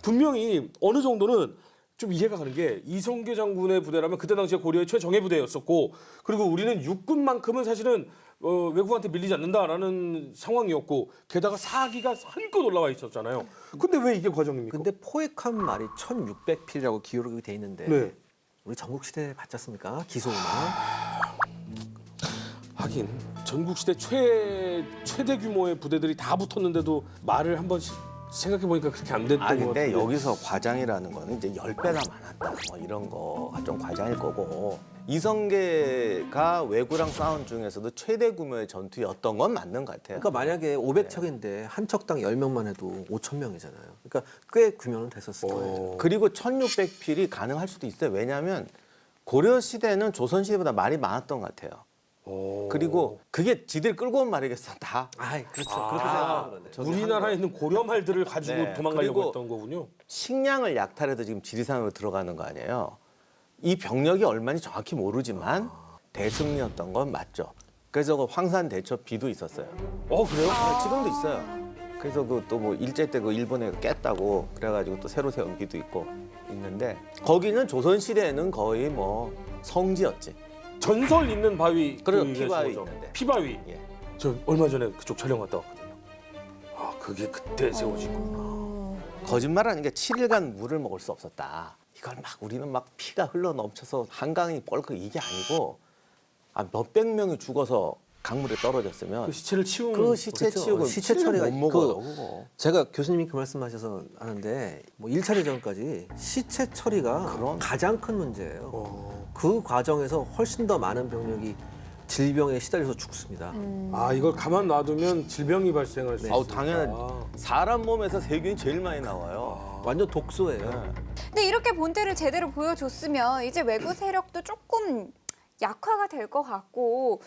분명히 어느 정도는 좀 이해가 가는 게 이성계 장군의 부대라면 그때 당시에 고려의 최정예 부대였었고 그리고 우리는 육군만큼은 사실은 외국한테 밀리지 않는다라는 상황이었고 게다가 사기가 한껏 올라와 있었잖아요. 근데 왜 이게 과정입니까? 근데 포획한 말이 1600필이라고 기록이 돼 있는데 네. 우리 전국시대 봤지 않습니까? 기소음악. 하긴 전국시대 최대 규모의 부대들이 다 붙었는데도 말을 한번 생각해 보니까 그렇게 안 됐던 것 근데 같은데. 여기서 과장이라는 거는 이제 10배가 많았다. 뭐 이런 거가 좀 과장일 거고. 이성계가 왜구랑 싸운 중에서도 최대 규모의 전투였던 건 맞는 것 같아요. 그러니까 만약에 500척인데 한 척당 10명만 해도 5,000명이잖아요. 그러니까 꽤 규모는 됐었을 거예요. 그리고 1600필이 가능할 수도 있어요. 왜냐하면 고려 시대는 조선 시대보다 말이 많았던 것 같아요. 그리고 그게 지들 끌고 온 말이겠어 다. 아, 그렇죠. 그렇게 생각하는 건데. 우리나라에 있는 고려 말들을 가지고 네. 도망가려고 그리고 했던 거군요. 식량을 약탈해도 지금 지리산으로 들어가는 거 아니에요. 이 병력이 얼마인지 정확히 모르지만 대승리였던 건 맞죠. 그래서 그 황산 대첩비도 있었어요. 그래요? 지금도 있어요. 그래서 그 또 뭐 일제 때 그 일본에 깼다고 그래가지고 또 새로 세운 비도 있고 있는데 거기는 조선 시대에는 거의 뭐 성지였지. 전설 있는 바위 그래요, 그 피바위 얘기하시는 거죠? 있는데. 피바위. 예. 저 얼마 전에 그쪽 촬영 갔다 왔거든요. 그게 그때 세워진 거구나. 거짓말 아닌 게 7일간 물을 먹을 수 없었다. 이걸 막 우리는 막 피가 흘러 넘쳐서 한강이 뻘고 이게 아니고 몇백 명이 죽어서 강물에 떨어졌으면 그 시체를 치우는 그 시체 그렇죠. 치우고 시체 7일 처리가 못 먹어요. 그- 그거. 제가 교수님이 그 말씀하셔서 하는데 뭐 1차 대전까지 시체 처리가 그럼. 가장 큰 문제예요. 그 과정에서 훨씬 더 많은 병력이 질병에 시달려서 죽습니다. 이걸 가만 놔두면 질병이 발생할 수 있어요. 아우 당연히 사람 몸에서 세균이 제일 많이 나와요. 완전 독소예요. 네. 근데 이렇게 본때를 제대로 보여줬으면 이제 외부 세력도 조금 약화가 될 것 같고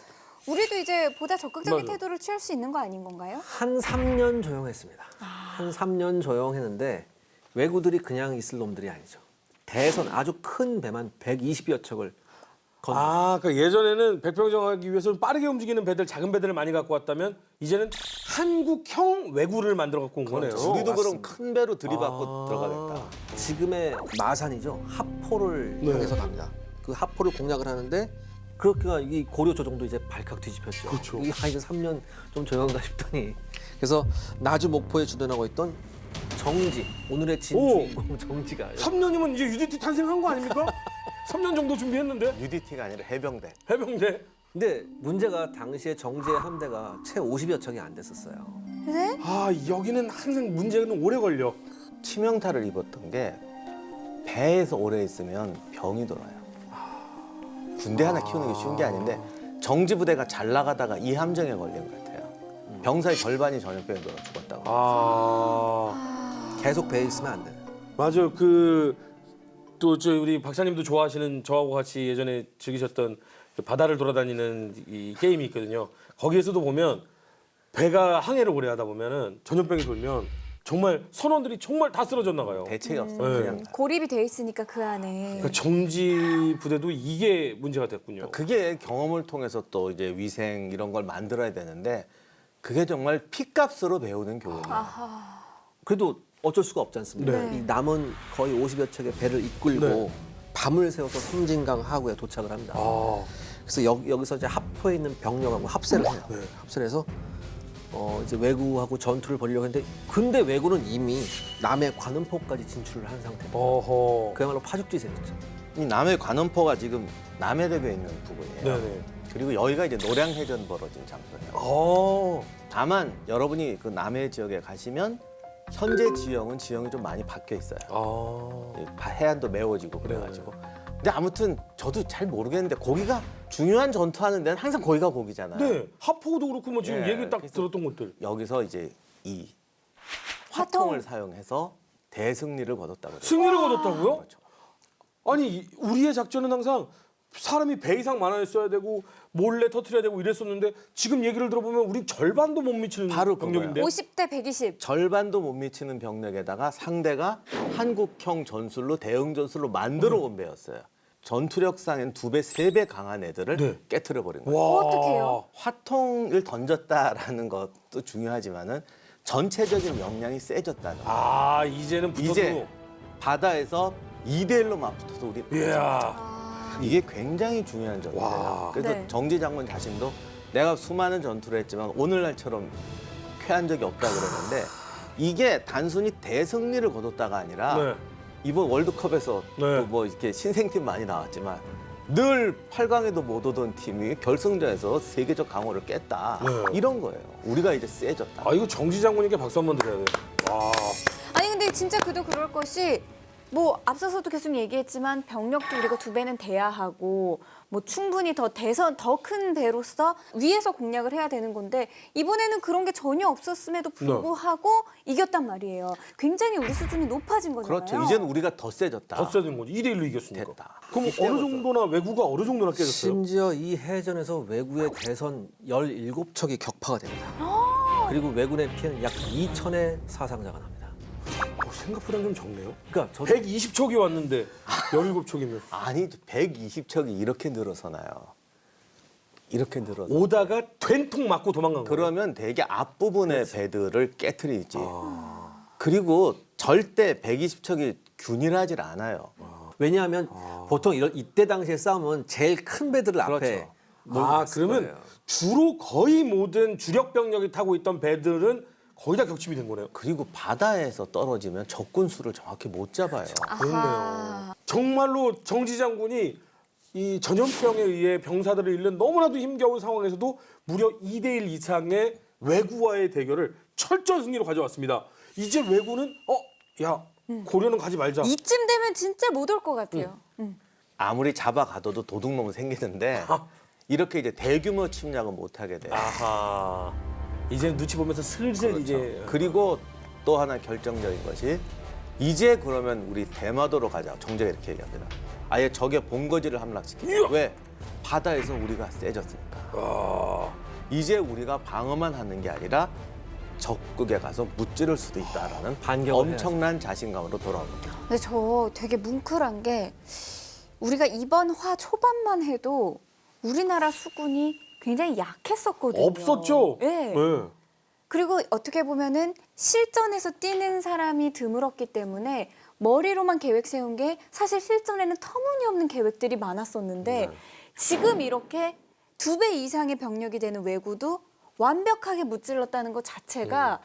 우리도 이제 보다 적극적인 맞아. 태도를 취할 수 있는 거 아닌 건가요? 한 3년 조용했습니다. 한 3년 조용했는데 왜구들이 그냥 있을 놈들이 아니죠. 대선 아주 큰 배만 120여 척을 그러니까 예전에는 백병정하기 위해서 빠르게 움직이는 배들, 작은 배들을 많이 갖고 왔다면 이제는 한국형 외구를 만들어 갖고 온 거네요. 우리도 그럼 큰 배로 들이받고 들어가겠다. 지금의 마산이죠. 하포를 네. 향해서 갑니다. 그 하포를 공략을 하는데 그렇게가 이 고려 조정도 이제 발칵 뒤집혔죠. 그렇죠. 이게 이제 3년 좀 조용한가 싶더니 그래서 나주 목포에 주둔하고 있던 정지 오늘의 진주인공 정지가 3년이면 이제 UDT 탄생한 거 아닙니까? 3년 정도 준비했는데 UDT가 아니라 해병대. 해병대. 근데 문제가 당시에 정지의 함대가 채 50여 척이 안 됐었어요. 네? 여기는 항상 문제는 오래 걸려. 치명타를 입었던 게 배에서 오래 있으면 병이 돌아요. 군대 하나 키우는 게 쉬운 게 아닌데 정지 부대가 잘 나가다가 이 함정에 걸린 것 같아요. 병사의 절반이 전염병에 돌아 죽었다고. 계속 배에 있으면 안 돼. 맞아. 또 우리 박사님도 좋아하시는 저하고 같이 예전에 즐기셨던 그 바다를 돌아다니는 이 게임이 있거든요. 거기에서도 보면 배가 항해를 오래 하다 보면은 전염병이 돌면 정말 선원들이 정말 다 쓰러져 나가요. 대책이 없어. 네. 그냥. 고립이 돼 있으니까 그 안에. 그러니까 정지 부대도 이게 문제가 됐군요. 그게 경험을 통해서 또 이제 위생 이런 걸 만들어야 되는데 그게 정말 피값으로 배우는 교훈이에요. 그래도 어쩔 수가 없지 않습니까? 네. 이 남은 거의 50여 척의 배를 이끌고 네. 밤을 새워서 섬진강 하구에 도착을 합니다. 그래서 여기서 이제 하포에 있는 병력하고 합세를 해요. 네. 합세를 해서 이제 왜구하고 전투를 벌이려고 했는데 근데 왜구는 이미 남해 관음포까지 진출을 한 상태예요. 어허. 그야말로 파죽지세였죠. 이 남해 관음포가 지금 남해대교에 있는 부분이에요. 네네. 그리고 여기가 이제 노량해전 벌어진 장소예요. 다만 여러분이 그 남해 지역에 가시면 현재 지형이 좀 많이 바뀌어 있어요. 해안도 메워지고 그래가지고. 근데 아무튼 저도 잘 모르겠는데 거기가 중요한 전투하는 데는 항상 거기가 거기잖아요. 네. 하포도 그렇고 뭐 지금 예, 얘기 딱 그래서- 들었던 것들. 여기서 이제 이 화통. 화통을 사용해서 대승리를 거뒀다고 그래요. 승리를 거뒀다고요? 그렇죠. 아니 우리의 작전은 항상 사람이 배 이상 많아있어야 되고 몰래 터트려야 되고 이랬었는데 지금 얘기를 들어보면 우리 절반도 못 미치는 바로 병력인데. 50대 120. 절반도 못 미치는 병력에다가 상대가 한국형 전술로 대응 전술로 만들어 온 배였어요. 전투력상엔 2배, 3배 강한 애들을 네. 깨트려 버린 거예요. 어떡해요? 화통을 던졌다라는 것도 중요하지만은 전체적인 역량이 세졌다는 거. 아 이제는 붙어도. 이제 바다에서 2대1로 맞붙어서 우리 이야. 이게 굉장히 중요한 전투예요. 와. 그래서 네. 정지 장군 자신도 내가 수많은 전투를 했지만 오늘날처럼 쾌한 적이 없다 그러는데 이게 단순히 대승리를 거뒀다가 아니라 네. 이번 월드컵에서 네. 또 뭐 이렇게 신생팀 많이 나왔지만 늘 8강에도 못 오던 팀이 결승전에서 세계적 강호를 깼다. 네. 이런 거예요. 우리가 이제 세졌다. 아 이거 정지 장군님께 박수 한번 드려야 돼요. 와. 아니 근데 진짜 그도 그럴 것이 뭐 앞서서도 계속 얘기했지만 병력도 우리가 2배는 돼야 하고 뭐 충분히 더 큰 배로서 위에서 공략을 해야 되는 건데 이번에는 그런 게 전혀 없었음에도 불구하고 이겼단 말이에요. 굉장히 우리 수준이 높아진 거잖아요. 그렇죠. 이제는 우리가 더 세졌다. 더 세진 거지. 2대1로 이겼으니까. 됐다. 그럼 이때부터. 어느 정도나 외구가 어느 정도나 깨졌어요? 심지어 이 해전에서 외구의 대선 17척이 격파가 됩니다. 그리고 왜군의 피해는 약 2천의 사상자가 납니다. 생각보다는 좀 적네요. 그러니까 저도 120척이 왔는데 17척이면 아니 120척이 이렇게 늘어서나요? 이렇게 늘어서. 오다가 된통 맞고 도망간 거예요. 그러면 되게 앞부분의 배들을 깨트리지. 그리고 절대 120척이 균일하지 않아요. 왜냐하면 보통 이때 당시에 싸우면 제일 큰 배들을 앞에 그러면 거예요. 주로 거의 모든 주력 병력이 타고 있던 배들은 거의 다 격침이 된 거네요. 그리고 바다에서 떨어지면 적군 수를 정확히 못 잡아요. 아하. 정말로 정지 장군이 이 전염병에 의해 병사들을 잃는 너무나도 힘겨운 상황에서도 무려 2대1 이상의 왜구와의 대결을 철저한 승리로 가져왔습니다. 이제 왜구는 고려는 가지 말자. 이쯤 되면 진짜 못 올 것 같아요. 아무리 잡아가둬도 도둑놈은 생기는데 이렇게 이제 대규모 침략은 못 하게 돼요. 아하. 이제 눈치 보면서 슬슬 이제 그리고 또 하나 결정적인 것이 이제 그러면 우리 대마도로 가자. 정제가 이렇게 얘기합니다. 아예 적의 본거지를 함락시키자. 왜? 바다에서 우리가 세졌으니까. 이제 우리가 방어만 하는 게 아니라 적국에 가서 무찌를 수도 있다라는 반격을 엄청난 자신감으로 돌아옵니다. 근데 저 되게 뭉클한 게 우리가 이번 화 초반만 해도 우리나라 수군이 굉장히 약했었거든요. 없었죠. 네. 네. 그리고 어떻게 보면은 실전에서 뛰는 사람이 드물었기 때문에 머리로만 계획 세운 게 사실 실전에는 터무니없는 계획들이 많았었는데 지금 이렇게 2배 이상의 병력이 되는 왜구도 완벽하게 무찔렀다는 것 자체가 와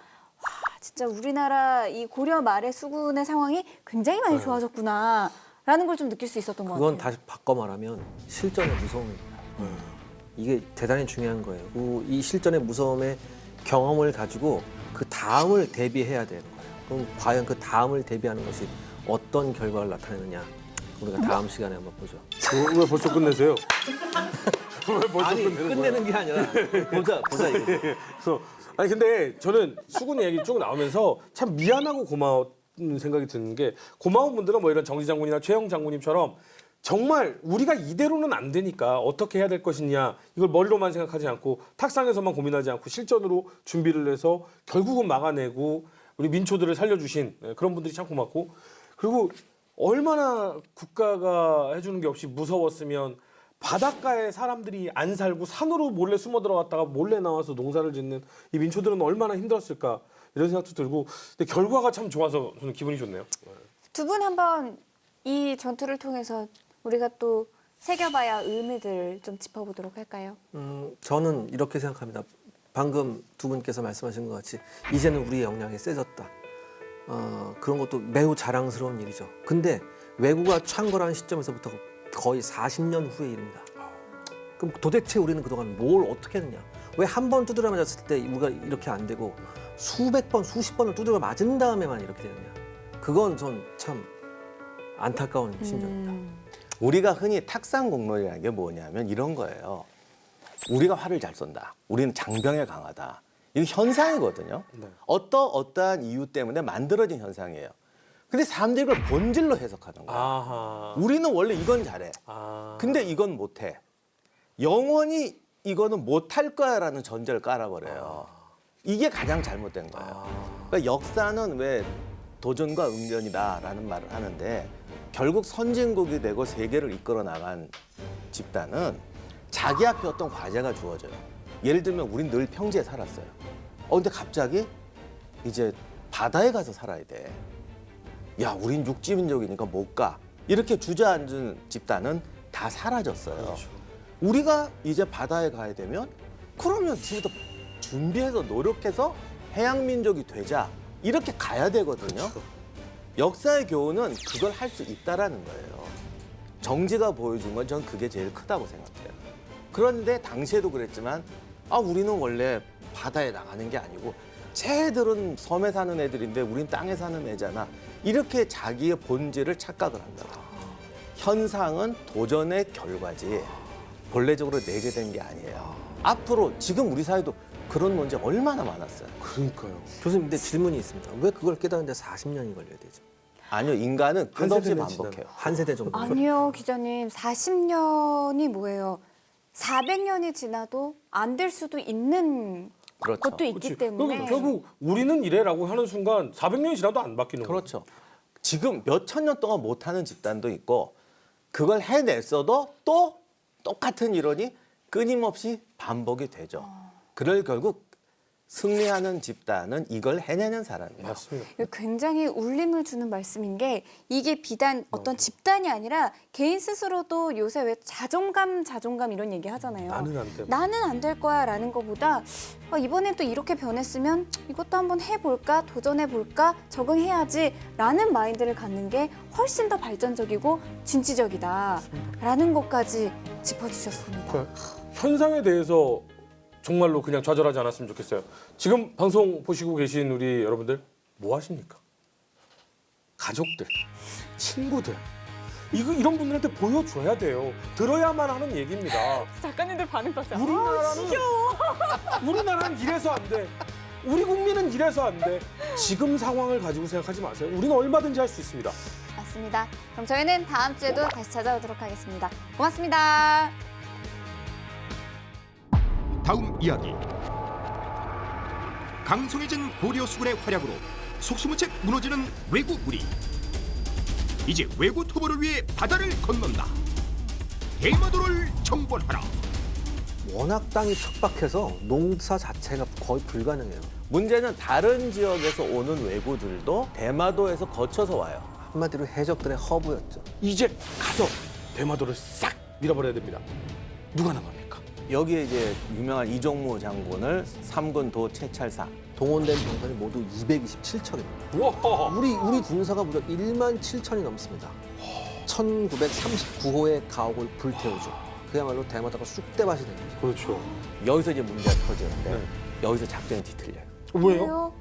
진짜 우리나라 이 고려 말의 수군의 상황이 굉장히 많이 좋아졌구나라는 걸 좀 느낄 수 있었던 것 같아요. 그건 다시 바꿔 말하면 실전의 무서움입니다. 이게 대단히 중요한 거예요. 이 실전의 무서움의 경험을 가지고 그 다음을 대비해야 되는 거예요. 그럼 과연 그 다음을 대비하는 것이 어떤 결과를 나타내느냐 우리가 다음 시간에 한번 보죠. 왜 벌써 끝내세요? 왜 벌써 아니 끝내는 거예요? 끝내는 게 아니라 보자 이거. 그래서 아니 근데 저는 수군 얘기 쭉 나오면서 참 미안하고 고마운 생각이 드는 게 고마운 분들은 뭐 이런 정지 장군이나 최영 장군님처럼 정말 우리가 이대로는 안 되니까 어떻게 해야 될 것이냐 이걸 머리로만 생각하지 않고 탁상에서만 고민하지 않고 실전으로 준비를 해서 결국은 막아내고 우리 민초들을 살려주신 그런 분들이 참 고맙고 그리고 얼마나 국가가 해주는 게 없이 무서웠으면 바닷가에 사람들이 안 살고 산으로 몰래 숨어 들어갔다가 몰래 나와서 농사를 짓는 이 민초들은 얼마나 힘들었을까 이런 생각도 들고 근데 결과가 참 좋아서 저는 기분이 좋네요. 두 분 한번 이 전투를 통해서 우리가 또 새겨봐야 의미들 좀 짚어보도록 할까요? 저는 이렇게 생각합니다. 방금 두 분께서 말씀하신 것 같이 이제는 우리의 역량이 세졌다. 그런 것도 매우 자랑스러운 일이죠. 근데 왜구가 창궐한 시점에서부터 거의 40년 후의 일입니다. 그럼 도대체 우리는 그동안 뭘 어떻게 했느냐? 왜 한 번 두드려 맞았을 때 우리가 이렇게 안 되고 수백 번, 수십 번을 두드려 맞은 다음에만 이렇게 되느냐? 그건 전 참 안타까운 심정입니다. 우리가 흔히 탁상공론이라는 게 뭐냐면 이런 거예요. 우리가 활을 잘 쏜다. 우리는 장병에 강하다. 이게 현상이거든요. 어떠한 이유 때문에 만들어진 현상이에요. 근데 사람들이 그걸 본질로 해석하는 거야. 아하. 우리는 원래 이건 잘해. 아. 근데 이건 못해. 영원히 이거는 못할 거야라는 전제를 깔아버려요. 이게 가장 잘못된 거예요. 그러니까 역사는 왜 도전과 응전이다라는 말을 하는데 결국 선진국이 되고 세계를 이끌어 나간 집단은 자기 앞에 어떤 과제가 주어져요. 예를 들면 우린 늘 평지에 살았어요. 근데 갑자기 이제 바다에 가서 살아야 돼. 야, 우린 육지민족이니까 못 가. 이렇게 주저앉은 집단은 다 사라졌어요. 우리가 이제 바다에 가야 되면 그러면 지금부터 준비해서 노력해서 해양민족이 되자. 이렇게 가야 되거든요. 역사의 교훈은 그걸 할 수 있다라는 거예요. 정지가 보여준 건 전 그게 제일 크다고 생각해요. 그런데 당시에도 그랬지만 우리는 원래 바다에 나가는 게 아니고 쟤들은 섬에 사는 애들인데 우린 땅에 사는 애잖아. 이렇게 자기의 본질을 착각을 한다. 현상은 도전의 결과지 본래적으로 내재된 게 아니에요. 앞으로 지금 우리 사회도 그런 문제 얼마나 많았어요. 그러니까요. 교수님, 근데 질문이 있습니다. 왜 그걸 깨닫는데 40년이 걸려야 되죠? 아니요, 인간은 한 끝없이 세대는 반복해요. 한 세대 정도. 아니요, 기자님. 40년이 뭐예요? 400년이 지나도 안 될 수도 있는 그렇죠. 것도 있기 그렇지. 때문에. 그러니까 결국 우리는 이래라고 하는 순간 400년이 지나도 안 바뀌는 거예요. 그렇죠. 지금 몇 천 년 동안 못하는 집단도 있고 그걸 해냈어도 또 똑같은 이론이 끊임없이 반복이 되죠. 그럴 결국 승리하는 집단은 이걸 해내는 사람이에요. 맞습니다. 굉장히 울림을 주는 말씀인 게 이게 비단 어떤 집단이 아니라 개인 스스로도 요새 왜 자존감 이런 얘기 하잖아요. 나는 안 돼. 나는 안 될 거야라는 것보다 이번엔 또 이렇게 변했으면 이것도 한번 해볼까, 도전해볼까, 적응해야지라는 마인드를 갖는 게 훨씬 더 발전적이고 진취적이다라는 것까지 짚어주셨습니다. 그러니까 현상에 대해서 정말로 그냥 좌절하지 않았으면 좋겠어요. 지금 방송 보시고 계신 우리 여러분들 뭐 하십니까? 가족들, 친구들 이런 분들한테 보여줘야 돼요. 들어야만 하는 얘기입니다. 작가님들 반응 봤어요. 우리나라는 이래서 안 돼. 우리 국민은 이래서 안 돼. 지금 상황을 가지고 생각하지 마세요. 우리는 얼마든지 할 수 있습니다. 맞습니다. 그럼 저희는 다음 주에도 다시 찾아오도록 하겠습니다. 고맙습니다. 다음 이야기. 강성해진 고려 수군의 활약으로 속수무책 무너지는 왜구 무리. 이제 왜구 투보를 위해 바다를 건넌다. 대마도를 정벌하라. 워낙 땅이 척박해서 농사 자체가 거의 불가능해요. 문제는 다른 지역에서 오는 왜구들도 대마도에서 거쳐서 와요. 한마디로 해적들의 허브였죠. 이제 가서 대마도를 싹 밀어버려야 됩니다. 누가 나갑니까? 여기에 이제 유명한 이종무 장군을 3군 도 채찰사. 동원된 병선이 모두 227척입니다. 우와! 우리 군사가 무려 1만 7천이 넘습니다. 1939호의 가옥을 불태우죠. 그야말로 대마도가 쑥대밭이 된 거죠. 그렇죠. 여기서 이제 문제가 터지는데 여기서 작전이 뒤틀려요. 왜요?